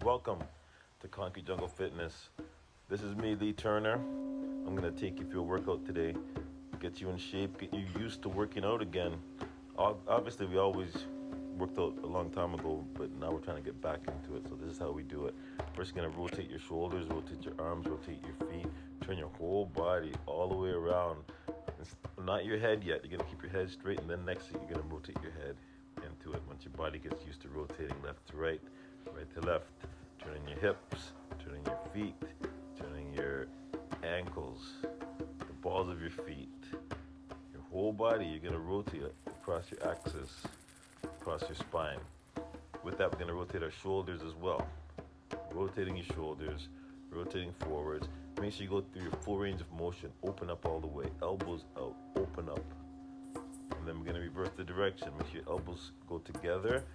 Welcome to Concrete Jungle Fitness. This is me, Lee Turner. I'm going to take you through a workout today, get you in shape, get you used to working out again. Obviously, we always worked out a long time ago, but now we're trying to get back into it. So this is how we do it. First, you're going to rotate your shoulders, rotate your arms, rotate your feet, turn your whole body all the way around. It's not your head yet. You're going to keep your head straight, and then next, you're going to rotate your head into it. Once your body gets used to rotating left to right, right to left, turning your hips, turning your feet, turning your ankles, the balls of your feet, your whole body. You're going to rotate across your axis, across your spine. With that, we're going to rotate our shoulders as well. Rotating your shoulders, rotating forwards. Make sure you go through your full range of motion. Open up all the way. Elbows out. Open up. And then we're going to reverse the direction. Make sure your elbows go together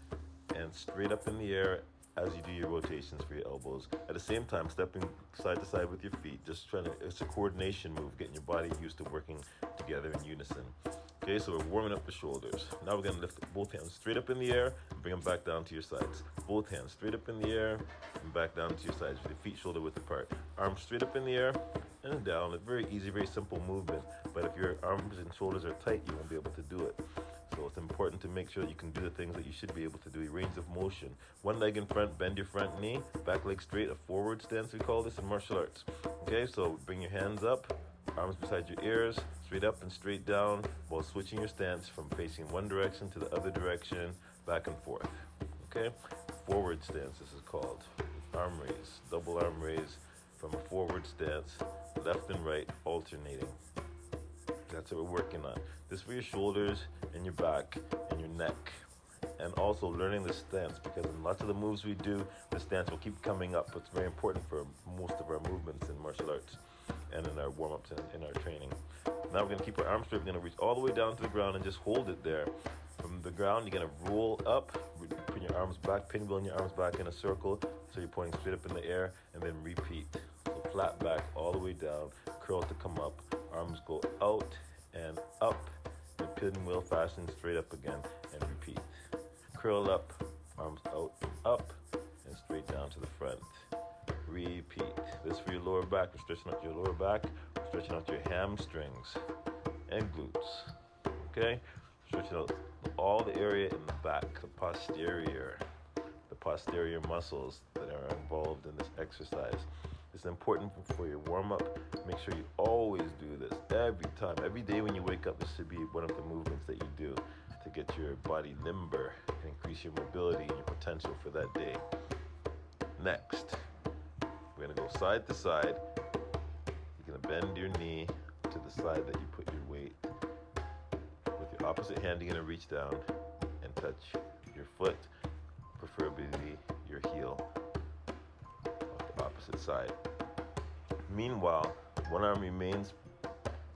and straight up in the air as you do your rotations for your elbows. At the same time, stepping side to side with your feet. Just it's a coordination move, getting your body used to working together in unison. Okay, so we're warming up the shoulders. Now we're going to lift both hands straight up in the air and bring them back down to your sides. Both hands straight up in the air and back down to your sides with your feet shoulder width apart. Arms straight up in the air and down. It's very easy, very simple movement. But if your arms and shoulders are tight, you won't be able to do it. So it's important to make sure you can do the things that you should be able to do. Your range of motion. One leg in front, bend your front knee. Back leg straight, a forward stance we call this in martial arts. Okay, so bring your hands up. Arms beside your ears, straight up and straight down, while switching your stance from facing one direction to the other direction, back and forth. Okay? Forward stance, this is called. Arm raise, double arm raise from a forward stance, left and right, alternating. That's what we're working on. This for your shoulders and your back and your neck. And also learning the stance, because in lots of the moves we do, the stance will keep coming up. It's very important for most of our movements in martial arts and in our warm-ups and in our training. Now we're going to keep our arms straight. We're going to reach all the way down to the ground and just hold it there. From the ground, you're going to roll up, put your arms back, pinwheeling your arms back in a circle, so you're pointing straight up in the air, and then repeat. So flat back all the way down, curl to come up, arms go out and up, in pinwheel fashion, straight up again, and repeat. Curl up, arms out, up, and straight down to the front. Repeat. This for your lower back. We're stretching out your lower back. We're stretching out your hamstrings and glutes. Okay? Stretching out all the area in the back, the posterior muscles that are involved in this exercise. It's important for your warm-up. Make sure you always do this every time. Every day when you wake up, this should be one of the movements that you do to get your body limber and increase your mobility and your potential for that day. Next, we're going to go side to side. You're going to bend your knee to the side that you put your weight. With your opposite hand, you're going to reach down and touch your foot, preferably your heel, of the opposite side. Meanwhile, one arm remains.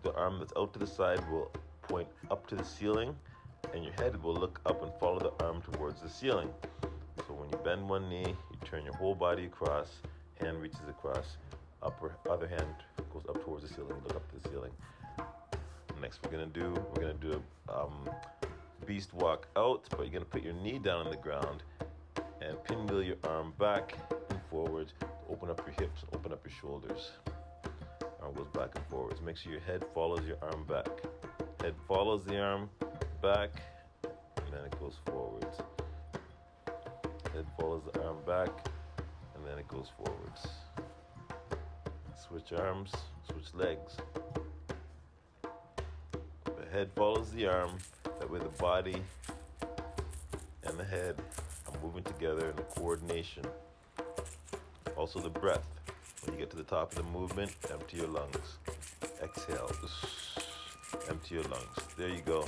The arm that's out to the side will point up to the ceiling, and your head will look up and follow the arm towards the ceiling. So when you bend one knee, you turn your whole body across, hand reaches across, other hand goes up towards the ceiling, look up to the ceiling. Next we're gonna do a beast walk out, but you're gonna put your knee down on the ground and pinwheel your arm back and forwards to open up your hips and open up your shoulders. Arm goes back and forwards. Make sure your head follows your arm back. Head follows the arm back, and then it goes forwards. Head follows the arm back, and then it goes forwards. Switch arms, switch legs. The head follows the arm, that way the body and the head are moving together in a coordination. Also the breath. When you get to the top of the movement, empty your lungs. Exhale. Empty your lungs. There you go.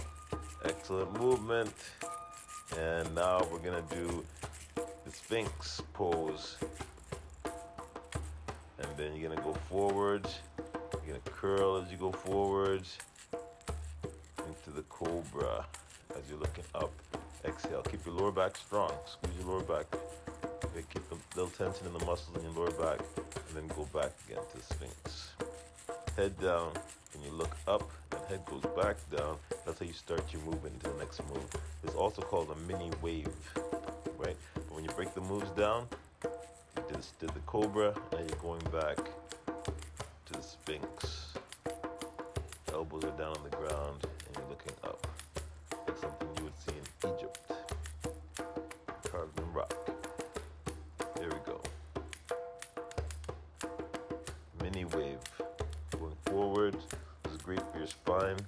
Excellent movement. And now we're going to do the Sphinx pose. And then you're going to go forwards. You're going to curl as you go forwards into the cobra as you're looking up. Exhale. Keep your lower back strong. Squeeze your lower back. Okay, keep a little tension in the muscles in your lower back. And then go back again to the Sphinx. Head down. And you look up. And head goes back down. That's how you start your movement into the next move. It's also called a mini wave. Right? But when you break the moves down, just did the cobra, and you're going back to the Sphinx. Elbows are down on the ground, and you're looking up. Like something you would see in Egypt. Carved in rock. There we go. Mini wave. Going forward. This is great for your spine.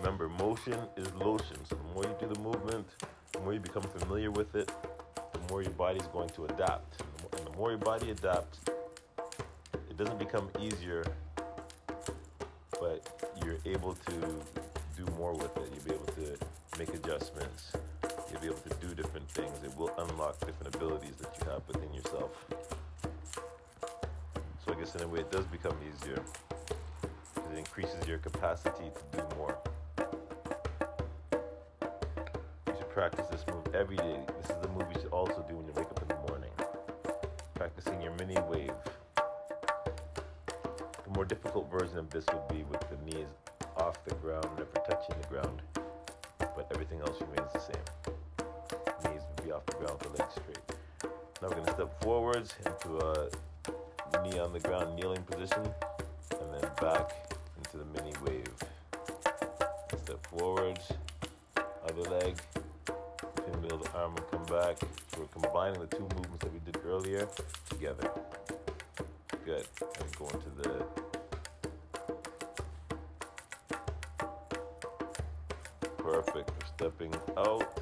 Remember, motion is lotion. So the more you do the movement, the more you become familiar with it, the more your body's going to adapt. And the more your body adapts, it doesn't become easier, but you're able to do more with it. You'll be able to make adjustments. You'll be able to do different things. It will unlock different abilities that you have within yourself. So I guess in a way it does become easier because it increases your capacity to do more. You should practice this move every day. This is the move you should also do when you wake up in the morning. Practicing your mini wave. The more difficult version of this would be with the knees off the ground, never touching the ground, but everything else remains the same. Knees would be off the ground, the legs straight. Now we're going to step forwards into a knee on the ground kneeling position, and then back into the mini wave. Step forwards, other leg, pin middle of the arm and come back. So we're combining the two movements that we did earlier together. Good. And go into the perfect. We're stepping out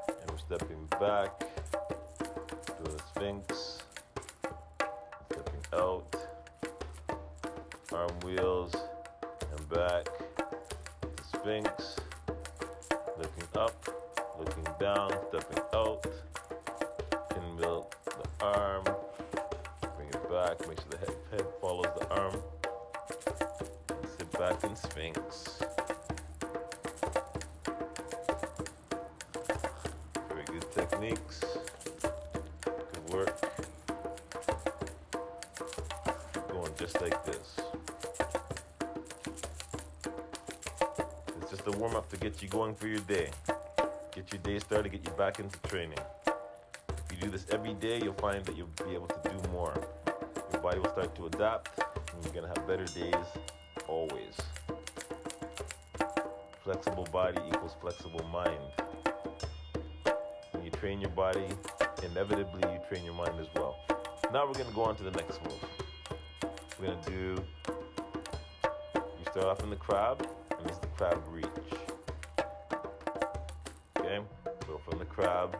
and we're stepping back. Doing the Sphinx. Stepping out. Arm wheels and back. The Sphinx. Looking up. Looking down. Stepping out. In middle the arm. Bring it back. Make sure the head follows the arm. And sit back in Sphinx. Very good techniques. Good work. Keep going just like this. It's just a warm up to get you going for your day. Get your day started, get you back into training. If you do this every day, you'll find that you'll be able to do more. Your body will start to adapt, and you're going to have better days always. Flexible body equals flexible mind. When you train your body, inevitably you train your mind as well. Now we're going to go on to the next move. We're going to do, you start off in the crab, and this is the crab reach. Okay, so from the crab,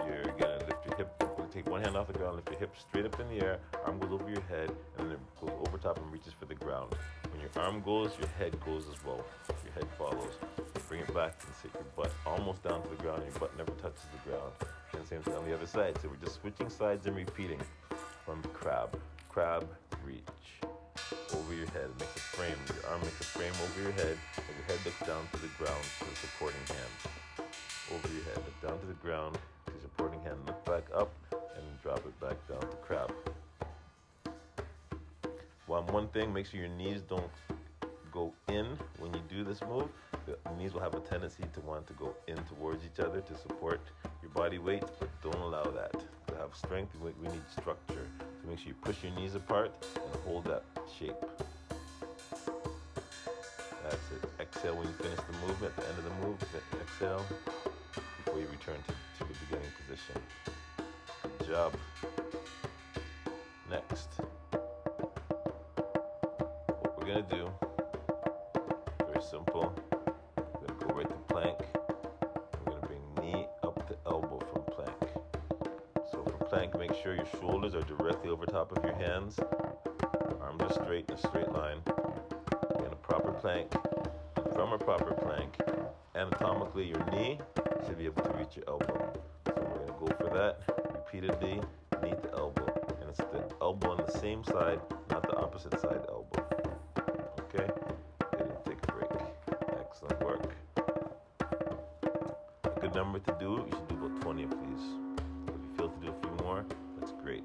you're gonna lift your hip, take one hand off the ground, lift your hip straight up in the air, arm goes over your head, and then it goes over top and reaches for the ground. When your arm goes, your head goes as well. Your head follows. Bring it back and sit your butt almost down to the ground, and your butt never touches the ground. And same thing on the other side. So we're just switching sides and repeating from crab. Crab, reach. Over your head, it makes a frame. Your arm makes a frame over your head, and your head looks down to the ground to the supporting hand. Over your head, look down to the ground to the supporting hand. Look back up and drop it back down to crab. One thing, make sure your knees don't go in when you do this move. The knees will have a tendency to want to go in towards each other to support your body weight, but don't allow that. To have strength, we need structure. So make sure you push your knees apart and hold that shape. That's it. Exhale when you finish the movement. At the end of the move, exhale before you return to the beginning position. Good job. Next, what we're going to do, very simple. We're going to go right to plank. We're going to bring knee up to elbow from plank. So for plank, make sure your shoulders are directly over top of your hands. Arms are straight in a straight line. You're in a proper plank. And from a proper plank, anatomically, your knee should be able to reach your elbow. So we're going to go for that repeatedly, knee to elbow. And it's the elbow on the same side, not the opposite side elbow. Okay? Good, and take a break. Excellent work. A good number to do, you should do about 20 of these. If you feel to do a few more, that's great.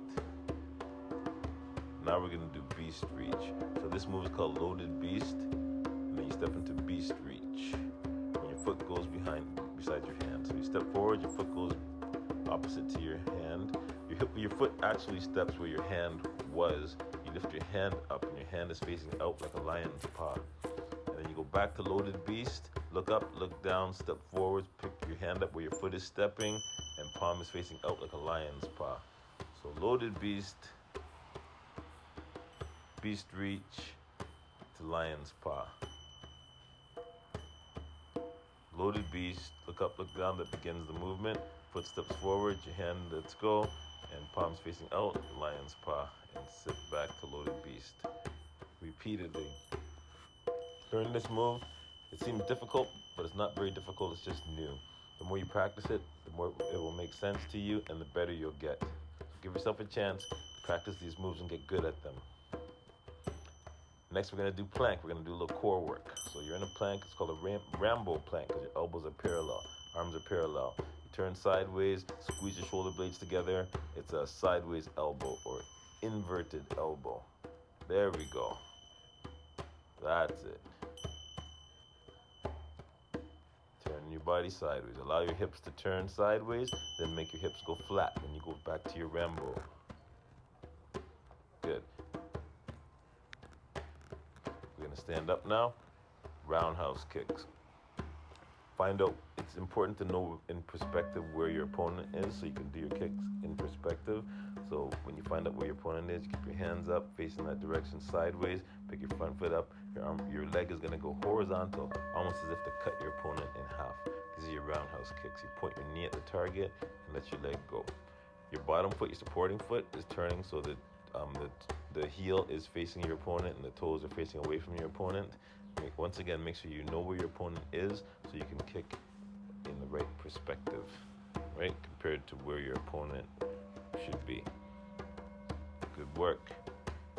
Now we're going to do beast reach. So this move is called loaded beast. And then you step into beast reach. When your foot goes beside your hand. So you step forward, your foot goes opposite to your hand. Your foot actually steps where your hand was. You lift your hand up and your hand is facing out like a lion's paw. And then you go back to loaded beast, look up, look down, step forwards, pick your hand up where your foot is stepping, and palm is facing out like a lion's paw. So loaded beast, beast reach to lion's paw. Loaded beast, look up, look down, that begins the movement. Foot steps forward, your hand lets go, and palms facing out, lion's paw, and sit back to loaded beast. Repeatedly. Learn this move. It seems difficult, but it's not very difficult, it's just new. The more you practice it, the more it will make sense to you, and the better you'll get. So give yourself a chance, practice these moves and get good at them. Next, we're going to do plank. We're going to do a little core work. So you're in a plank. It's called a Rambo plank because your elbows are parallel, arms are parallel. You turn sideways, squeeze your shoulder blades together. It's a sideways elbow or inverted elbow. There we go. That's it. Turn your body sideways. Allow your hips to turn sideways, then make your hips go flat. Then you go back to your Rambo. Good. We're going to stand up now. Roundhouse kicks. Find out, it's important to know in perspective where your opponent is so you can do your kicks in perspective. So when you find out where your opponent is, you keep your hands up facing that direction sideways, pick your front foot up, your leg is going to go horizontal, almost as if to cut your opponent in half. These are your roundhouse kicks. You point your knee at the target and let your leg go. Your bottom foot, your supporting foot, is turning so that the heel is facing your opponent and the toes are facing away from your opponent. Once again, make sure you know where your opponent is so you can kick in the right perspective, right, compared to where your opponent should be. Good work.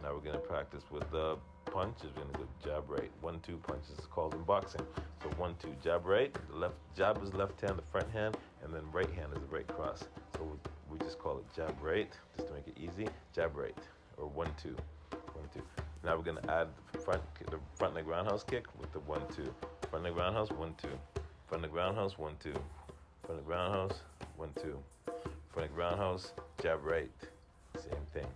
Now we're going to practice with the punches. We're going to go jab right. 1-2 punches is called in boxing. So 1-2, jab right. The left jab is left hand, the front hand, and then right hand is the right cross. So we just call it jab right, just to make it easy. Jab right, or 1-2, 1-2. Now we're going to add the front leg roundhouse kick with the 1-2. Front leg roundhouse, 1-2. Front leg roundhouse, 1-2. Front leg roundhouse, 1-2. Front leg roundhouse, jab right. Same thing.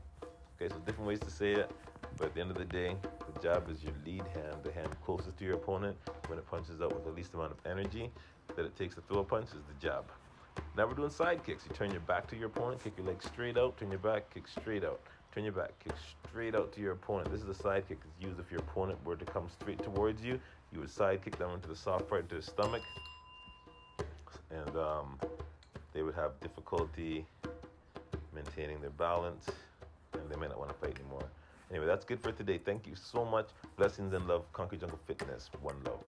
Okay, so different ways to say it, but at the end of the day, the jab is your lead hand, the hand closest to your opponent when it punches out with the least amount of energy that it takes to throw a punch is the jab. Now we're doing side kicks. You turn your back to your opponent, kick your leg straight out, turn your back, kick straight out. Turn your back, kick straight out to your opponent. This is a side kick. It's used if your opponent were to come straight towards you. You would side kick them into the soft part, into the stomach. And they would have difficulty maintaining their balance. And they may not want to fight anymore. Anyway, that's good for today. Thank you so much. Blessings and love. Concrete Jungle Fitness. One love.